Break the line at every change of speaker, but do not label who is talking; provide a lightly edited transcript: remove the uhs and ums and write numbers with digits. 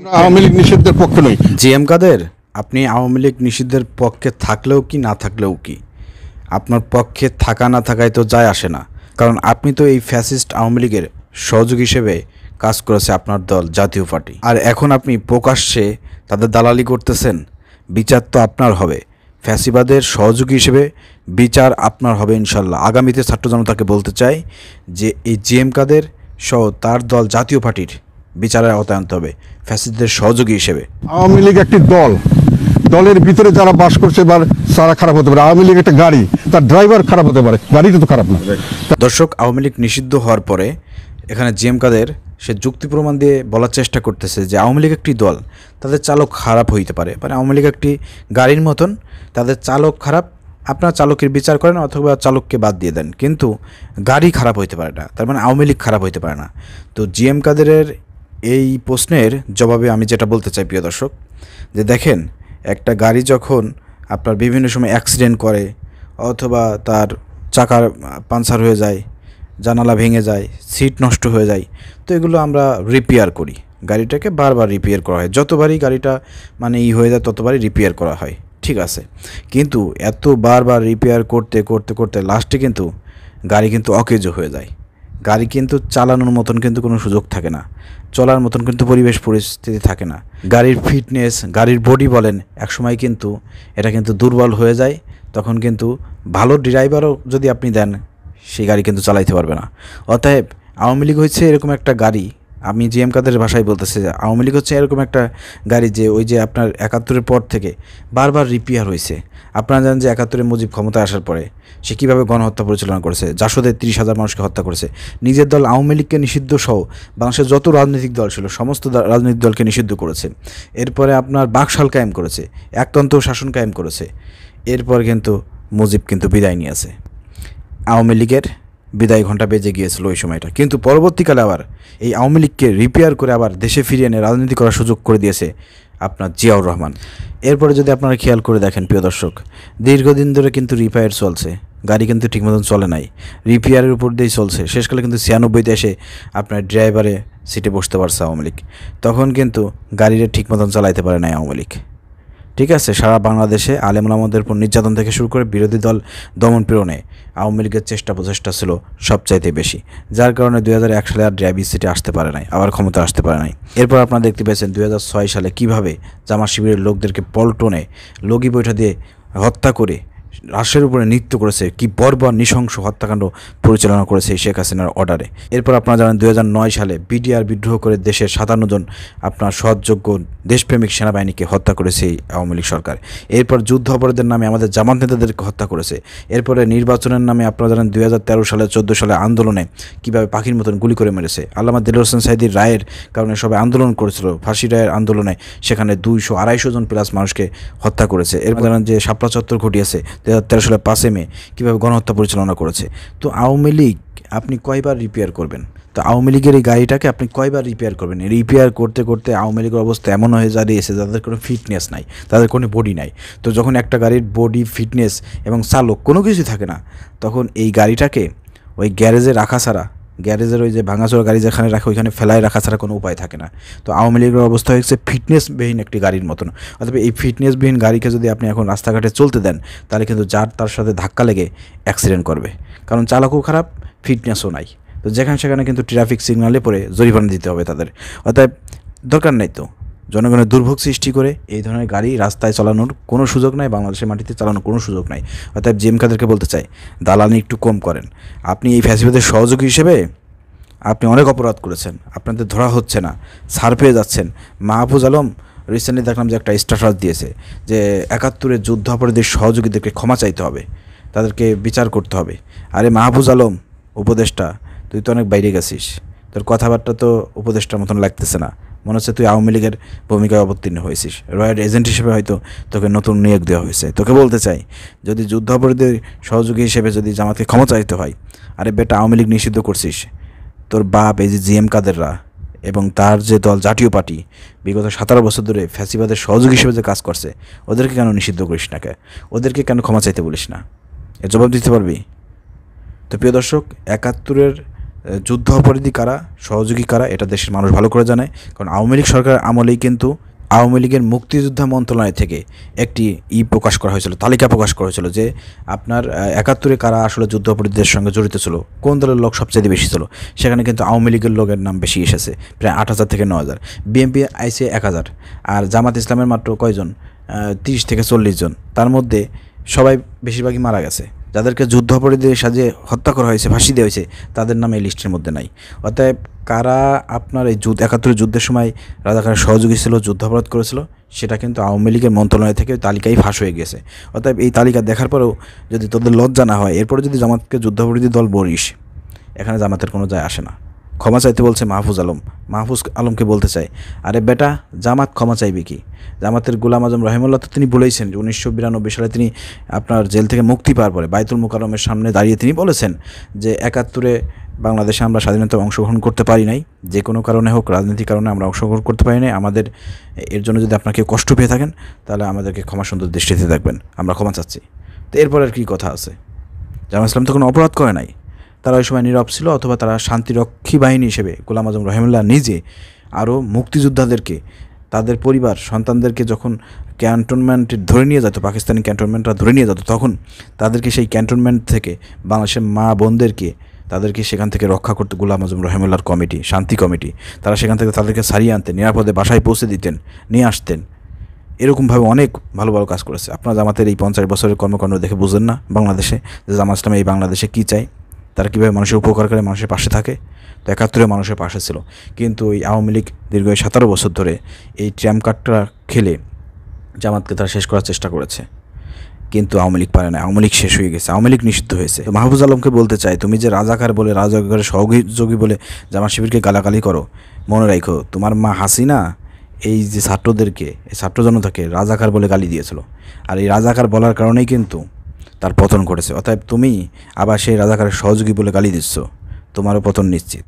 আওয়ামী লীগ নিষিদ্ধের পক্ষে নই।
জিএম কাদের, আপনি আওয়ামী লীগ নিষিদ্ধের পক্ষে থাকলেও কি না থাকলেও কি, আপনার পক্ষে থাকা না থাকায় তো যায় আসে না। কারণ আপনি তো এই ফ্যাসিস্ট আওয়ামী লীগের সহযোগী হিসেবে কাজ করেছে আপনার দল জাতীয় পার্টি, আর এখন আপনি প্রকাশ্যে তাদের দালালি করতেছেন। বিচার তো আপনার হবে, ফ্যাসিবাদের সহযোগী হিসেবে বিচার আপনার হবে ইনশাল্লাহ। আগামীতে ছাত্র জনতাকে বলতে চাই যে এই জিএম কাদের সহ তার দল জাতীয় পার্টির বিচারের আওতায় আনতে হবে ফ্যাসিস্টদের সহযোগী হিসেবে।
আওয়ামী লীগ একটি দল, দলের ভিতরে যারা বাস করছে বা তারা খারাপ হতে পারে। আওয়ামী লীগ একটা গাড়ি, তার ড্রাইভার খারাপ হতে পারে, গাড়িটা তো খারাপ না।
দর্শক, আওয়ামী লীগ নিষিদ্ধ হওয়ার পরে এখানে জিএম কাদের সে যুক্তি প্রমাণ দিয়ে বলার চেষ্টা করতেছে যে আওয়ামী লীগ একটি দল, তাদের চালক খারাপ হইতে পারে। মানে আওয়ামী লীগ একটি গাড়ির মতন, তাদের চালক খারাপ, আপনার চালকের বিচার করেন অথবা চালককে বাদ দিয়ে দেন, কিন্তু গাড়ি খারাপ হইতে পারে না, তার মানে আওয়ামী লীগ খারাপ হইতে পারে না। তো জিএম কাদেরের এই প্রশ্নের জবাবে আমি যেটা বলতে চাই প্রিয় দর্শক, যে দেখেন, একটা গাড়ি যখন আপনার বিভিন্ন সময় অ্যাক্সিডেন্ট করে অথবা তার চাকার পাংচার হয়ে যায়, জানালা ভেঙে যায়, সিট নষ্ট হয়ে যায়, তো এগুলো আমরা রিপেয়ার করি। গাড়িটাকে বারবার রিপেয়ার করা হয়, যতবারই গাড়িটা মানে হয়ে যায় ততবারই রিপেয়ার করা হয়, ঠিক আছে। কিন্তু এত বারবার রিপেয়ার করতে করতে করতে লাস্টে কিন্তু গাড়ি কিন্তু অকেজ হয়ে যায়। গাড়ি কিন্তু চালানোর মতন কিন্তু কোনো সুযোগ থাকে না, চলার মতন কিন্তু পরিবেশ পরিস্থিতি থাকে না। গাড়ির ফিটনেস, গাড়ির বডি বলেন, একসময় কিন্তু এটা কিন্তু দুর্বল হয়ে যায়। তখন কিন্তু ভালো ড্রাইভারও যদি আপনি দেন, সেই গাড়ি কিন্তু চালাইতে পারবে না। অতএব আওয়ামী লীগ হচ্ছে এরকম একটা গাড়ি, আমি জিএম কাদের ভাষায় বলতেছি যে আওয়ামী লীগ হচ্ছে এরকম একটা গাড়ি যে ওই যে আপনার ৭১-এর পর থেকে বারবার রিপেয়ার হয়েছে। আপনারা জানেন যে ৭১-এ মুজিব ক্ষমতায় আসার পরে সে কীভাবে গণহত্যা পরিচালনা করেছে, জাসদে ৩০,০০০ মানুষকে হত্যা করেছে। নিজের দল আওয়ামী লীগকে নিষিদ্ধ সহ বাংলাদেশের যত রাজনৈতিক দল ছিল সমস্ত রাজনৈতিক দলকে নিষিদ্ধ করেছে। এরপরে আপনার বাকশাল কায়েম করেছে, একতন্ত্র শাসন কায়েম করেছে। এরপর কিন্তু মুজিব কিন্তু বিদায় নিয়েছে, আওয়ামী লীগের বিদায় ঘণ্টা বেজে গিয়েছিল ওই সময়টা। কিন্তু পরবর্তীকালে আবার এই আওয়ামী লীগকে রিপেয়ার করে আবার দেশে ফিরিয়ে এনে রাজনীতি করার সুযোগ করে দিয়েছে আপনার জিয়াউর রহমান। এরপরে যদি আপনারা খেয়াল করে দেখেন প্রিয় দর্শক, দীর্ঘদিন ধরে কিন্তু রিপেয়ার চলছে, গাড়ি কিন্তু ঠিক মতন চলে নাই, রিপেয়ারের উপর দিয়েই চলছে। শেষকালে কিন্তু ৯৬-তে এসে আপনার ড্রাইভারে সিটে বসতে পারছে আওয়ামী লীগ, তখন কিন্তু গাড়িটা ঠিক মতন চালাইতে পারে নাই আওয়ামী লীগ, ঠিক আছে। সারা বাংলাদেশে আলেম ওলামাদের উপর নির্যাতন থেকে শুরু করে বিরোধী দল দমন পীড়নে আওয়ামী লীগের প্রচেষ্টা ছিল সবচাইতে বেশি, যার কারণে ২০০১ সালে আর ড্রাইভিং সিটে আসতে পারে নাই, আবার ক্ষমতা আসতে পারে নাই। এরপর আপনারা দেখতে পেয়েছেন ২০০৬ সালে কীভাবে জামাত শিবিরের লোকদেরকে পল্টনে লগি বৈঠা দিয়ে হত্যা করে রাষ্ট্রের উপরে নৃত্য করেছে, কি বর্বর নৃশংস হত্যাকাণ্ড পরিচালনা করেছে শেখ হাসিনার অর্ডারে। এরপর আপনারা জানেন ২০০৯ সালে বিডিআর বিদ্রোহ করে দেশের ৫৭ জন আপনার সৎযোগ্য দেশপ্রেমিক সেনাবাহিনীকে হত্যা করেছে এই আওয়ামী লীগ সরকার। এরপর যুদ্ধ অপরাধের নামে আমাদের জামাত নেতাদেরকে হত্যা করেছে। এরপরে নির্বাচনের নামে আপনারা জানেন ২০১৩ সালে ১৪ সালে আন্দোলনে কীভাবে পাখির মতন গুলি করে মেরেছে। আল্লামা দেলোয়ার হোসেন সাঈদীর রায়ের কারণে সবাই আন্দোলন করেছিল, ফাঁসি রায়ের আন্দোলনে সেখানে ২০০-২৫০ জন প্লাস মানুষকে হত্যা করেছে। এরপর জানেন যে শাপলা চত্বর ঘটিয়েছে ২০১৩ সালে ৫ মে কীভাবে গণহত্যা পরিচালনা করেছে। তো আওয়ামী লীগ আপনি কয়বার রিপেয়ার করবেন? তো আওয়ামী লীগের এই গাড়িটাকে আপনি কয়বার রিপেয়ার করবেন? রিপেয়ার করতে করতে আওয়ামী লীগের অবস্থা এমন হয়ে দাঁড়িয়েছে যাদের কোনো ফিটনেস নাই, তাদের কোনো বডি নাই। তো যখন একটা গাড়ির বডি, ফিটনেস এবং চালক কোনো কিছুই থাকে না, তখন এই গাড়িটাকে ওই গ্যারেজে রাখা ছাড়া, গ্যারেজের ওই যে ভাঙাচোরা গাড়ি যেখানে রাখে ওইখানে ফেলায় রাখা ছাড়া কোনো উপায় থাকে না। তো আওয়ামী লীগের অবস্থা হয়েছে ফিটনেসবিহীন একটি গাড়ির মতন। অথবা এই ফিটনেসবিহীন গাড়িকে যদি আপনি এখন রাস্তাঘাটে চলতে দেন, তাহলে কিন্তু যার তার সাথে ধাক্কা লেগে অ্যাক্সিডেন্ট করবে, কারণ চালকও খারাপ, ফিটনেসও নাই। তো যেখানে সেখানে কিন্তু ট্রাফিক সিগনালে পরে জরিমানা দিতে হবে তাদের। অতএব দরকার নাই তো জনগণের দুর্ভোগ সৃষ্টি করে এই ধরনের গাড়ি রাস্তায় চালানোর কোনো সুযোগ নাই, বাংলাদেশের মাটিতে চালানোর কোনো সুযোগ নাই। অতএব জিএম কাদেরকে বলতে চাই, দালালি একটু কম করেন। আপনি এই ফ্যাসিবাদের সহযোগী হিসেবে আপনি অনেক অপরাধ করেছেন, আপনাদের ধরা হচ্ছে না, ছাড় পেয়ে যাচ্ছেন। মাহফুজ আলম রিসেন্টলি দেখলাম যে একটা স্ট্যাটাস দিয়েছে যে ৭১-এর যুদ্ধ অপরাধীদের সহযোগীদেরকে ক্ষমা চাইতে হবে, তাদেরকে বিচার করতে হবে। আরে মাহফুজ আলম উপদেষ্টা, তুই তো অনেক বাইরে গেছিস, তোর কথাবার্তা তো উপদেষ্টার মতন লাগতেছে না, মনে হচ্ছে তুই আওয়ামী লীগের ভূমিকায় অবতীর্ণ হয়েছিস, রয়্যাল এজেন্ট হিসেবে হয়তো তোকে নতুন নিয়োগ দেওয়া হয়েছে। তোকে বলতে চাই, যদি যুদ্ধ অপরাধীদের সহযোগী হিসেবে যদি জামাতকে ক্ষমা চাইতে হয়, আরে বেটা আওয়ামী লীগ নিষিদ্ধ করছিস, তোর বাপ এই যে জিএম কাদেররা এবং তার যে দল জাতীয় পার্টি বিগত ১৭ বছর ধরে ফ্যাসিবাদের সহযোগী হিসেবে যে কাজ করছে, ওদেরকে কেন নিষিদ্ধ করিস না? ওদেরকে কেন ক্ষমা চাইতে বলিস না? এর জবাব দিতে পারবি? তো প্রিয় দর্শক, ৭১-এর যুদ্ধ অপরাধী কারা, সহযোগী কারা, এটা দেশের মানুষ ভালো করে জানে। কারণ আওয়ামী লীগ সরকারের আমলেই কিন্তু আওয়ামী লীগের মুক্তিযোদ্ধা মন্ত্রণালয় থেকে একটি প্রকাশ করা হয়েছিল, তালিকা প্রকাশ করা হয়েছিল যে আপনার 71-এ কারা আসলে যুদ্ধ অপরাধীদের সঙ্গে জড়িত ছিল, কোন দলের লোক সবচেয়ে বেশি ছিল। সেখানে কিন্তু আওয়ামী লীগের লোকের নাম বেশি এসেছে, প্রায় 8,000 থেকে 9,000। বিএনপি আইসে 1,000, আর জামাত ইসলামের মাত্র কয়জন, 30 থেকে 40 জন। তার মধ্যে সবাই বেশিরভাগই মারা গেছে। যাদেরকে যুদ্ধ অপরাধীদের সাজিয়ে হত্যা করা হয়েছে, ফাঁসি দেওয়া হয়েছে, তাদের নাম এই লিস্টের মধ্যে নাই। অতএব কারা আপনার এই 71 যুদ্ধের সময় রাজাকারের সহযোগী ছিল, যুদ্ধাপরাধ করেছিল, সেটা কিন্তু আওয়ামী লীগের মন্ত্রণালয় থেকে তালিকায় ফাঁস হয়ে গেছে। অতএব এই তালিকা দেখার পরেও যদি তোদের লজ্জা না হয়, এরপরে যদি জামাতকে যুদ্ধাপরাধী দল বলিস, এখানে জামাতের কোনো যায় আসে না। ক্ষমা চাইতে বলছে মাহফুজ আলমকে বলতে চাই, আরে বেটা, জামাত ক্ষমা চাইবে কি? জামাতের গোলাম আজম রহিমুল্লাহ তো তিনি বলেইছেন যে 1992 সালে তিনি আপনার জেল থেকে মুক্তি পাওয়ার পরে বাইতুল মোকাররমের সামনে দাঁড়িয়ে তিনি বলেছেন যে 71-এ বাংলাদেশে আমরা স্বাধীনতায় অংশগ্রহণ করতে পারি নাই, যে কোনো কারণে হোক, রাজনৈতিক কারণে আমরা অংশগ্রহণ করতে পারি নাই। আমাদের এর জন্য যদি আপনাকে কষ্ট পেয়ে থাকেন, তাহলে আমাদেরকে ক্ষমা সুন্দর দৃষ্টিতে দেখবেন, আমরা ক্ষমা চাচ্ছি। তো এরপর আর কী কথা আছে? জামাত ইসলাম তো কোনো অপরাধ করে নাই, তারা ওই সময় নীরব ছিল, অথবা তারা শান্তিরক্ষী বাহিনী হিসেবে গোলাম আজম রহিমুল্লাহ নিজে আরও মুক্তিযোদ্ধাদেরকে, তাদের পরিবার সন্তানদেরকে যখন ক্যান্টনমেন্টে ধরে নিয়ে যেত, পাকিস্তানি ক্যান্টনমেন্টরা ধরে নিয়ে যেত, তখন তাদেরকে সেই ক্যান্টনমেন্ট থেকে বাংলাদেশের মা বোনদেরকে তাদেরকে সেখান থেকে রক্ষা করতে গোলাম আজম রহিমুল্লাহর কমিটি, শান্তি কমিটি, তারা সেখান থেকে তাদেরকে সারিয়ে আনতেন, নিরাপদে বাসায় পৌঁছে দিতেন, নিয়ে আসতেন। এরকমভাবে অনেক ভালো ভালো কাজ করেছে। আপনারা জামাতের এই 50 বছরের কর্মকাণ্ড দেখে বুঝেন না বাংলাদেশে যে জামাত ইসলাম এই বাংলাদেশে কী চায়, তারা কীভাবে মানুষের উপকার করে, মানুষের পাশে থাকে। তো 71-এ মানুষের পাশে ছিল, কিন্তু এই আওয়ামী লীগ দীর্ঘ 17 বছর ধরে এই ট্র্যাম্প কার্ডটা খেলে জামাতকে তারা শেষ করার চেষ্টা করেছে, কিন্তু আওয়ামী লীগ পারে না। আওয়ামী লীগ শেষ হয়ে গেছে, আওয়ামী লীগ নিষিদ্ধ হয়েছে। তো মাহফুজ আলমকে বলতে চাই, তুমি যে রাজাকার বলে, রাজাকারের সহযোগী বলে জামাত শিবিরকে গালাগালি করো, মনে রাখো তোমার মা হাসিনা এই যে ছাত্রদেরকে, এই ছাত্র জনতাকে রাজাকার বলে গালি দিয়েছিল, আর এই রাজাকার বলার কারণেই কিন্তু তার পতন ঘটেছে। অতএব তুমি আবার সেই রাজাকারের সহযোগী বলে গালি দিচ্ছ, তোমারও পতন নিশ্চিত।